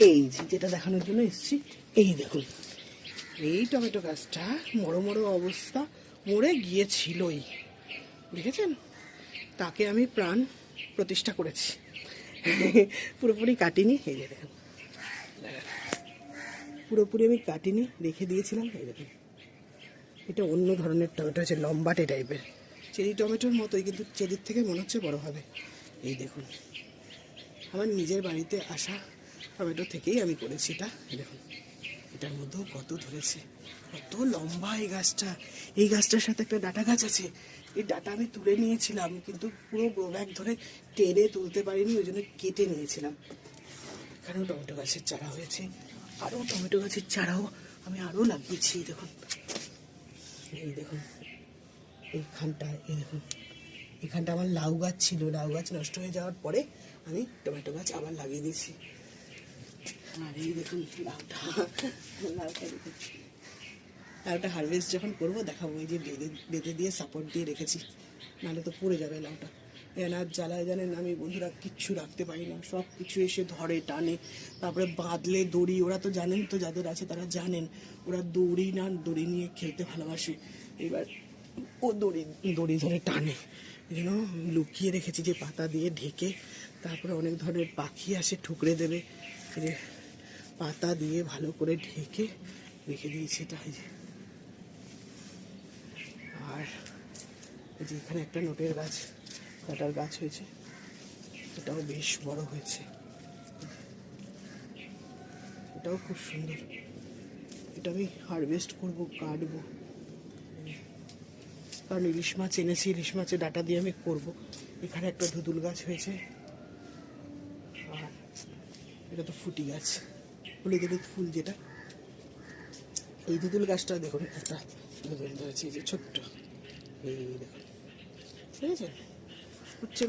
এই যে যেটা দেখানোর জন্য এসেছি, এই দেখুন এই টমেটো গাছটা মরো মরো অবস্থা, মরে গিয়েছিলই, দেখেছেন? তাকে আমি প্রাণ প্রতিষ্ঠা করেছি, পুরোপুরি কাটিনি। এই যে দেখুন, পুরোপুরি আমি কাটিনি, রেখে দিয়েছিলাম। এই দেখুন, এটা অন্য ধরনের টমেটো, হচ্ছে লম্বাটে টাইপের, চেরি টমেটোর মতোই, কিন্তু চেরির থেকে মনে হচ্ছে বড় হবে। এই দেখুন, আমার নিজের বাড়িতে আসা টমেটো থেকেই আমি করেছি এটা। দেখুন এটার মধ্যেও কত ধরেছে, কত লম্বা এই গাছটা। এই গাছটার সাথে একটা ডাটা গাছ আছে, এই ডাটা আমি তুলে নিয়েছিলাম, কিন্তু পুরো গ্রো ব্যাগ ধরে টেনে তুলতে পারিনি, ওই জন্য কেটে নিয়েছিলাম। এখানেও টমেটো গাছের চারা হয়েছে, আরও টমেটো গাছের চারাও আমি আরও লাগিয়েছি। দেখুন, এই দেখুন এইখানটায়, এই দেখুন এখানটা আমার লাউ গাছ ছিল, লাউ গাছ নষ্ট হয়ে যাওয়ার পরে আমি টমেটো গাছ আবার লাগিয়ে দিয়েছি। আর এই দেখুন লাউটা, লাউটা দেখুন, লাউটা হারভেস্ট যখন করবো দেখাবো। এই যে বেঁধে বেঁধে দিয়ে সাপোর্ট দিয়ে রেখেছি, নাহলে তো পড়ে যাবে লাউটা। এনার জ্বালায় জানেন আমি বন্ধুরা কিচ্ছু রাখতে পারি না, সব কিছু এসে ধরে টানে, তারপরে বাঁধলে দড়ি, ওরা তো জানেন, তো যাদের আছে তারা জানেন, ওরা দড়ি না দড়ি নিয়ে খেলতে ভালোবাসে। এবার ও দড়ি দড়ি ধরে টানে, এই জন্য লুকিয়ে রেখেছি যে পাতা দিয়ে ঢেকে। তারপরে অনেক ধরনের পাখি আসে ঠুকরে দেবে, এই যে পাতা দিয়ে ভালো করে ঢেকে রেখে দিয়েছি এটা। এই যে, আর এই যে এখানে একটা নোটের গাছ, কাটার গাছ হয়েছে, এটাও বেশ বড় হয়েছে, এটাও খুব সুন্দর। এটা আমি হারভেস্ট করবো, কাটবো, কারণ ইলিশ মাছ এনেছি, ইলিশ মাছের ডাটা দিয়ে আমি করবো। এখানে একটা ধুতুল গাছ হয়েছে, আর এটা তো ফুটি গাছ, হলুদ হলুদ ফুল যেটা। এই ধুতুল গাছটা দেখুন একটা ধুতুল ধরেছে, এই যে ছোট্ট, এই দেখুন, ঠিক আছে, উচ্ছে গাছ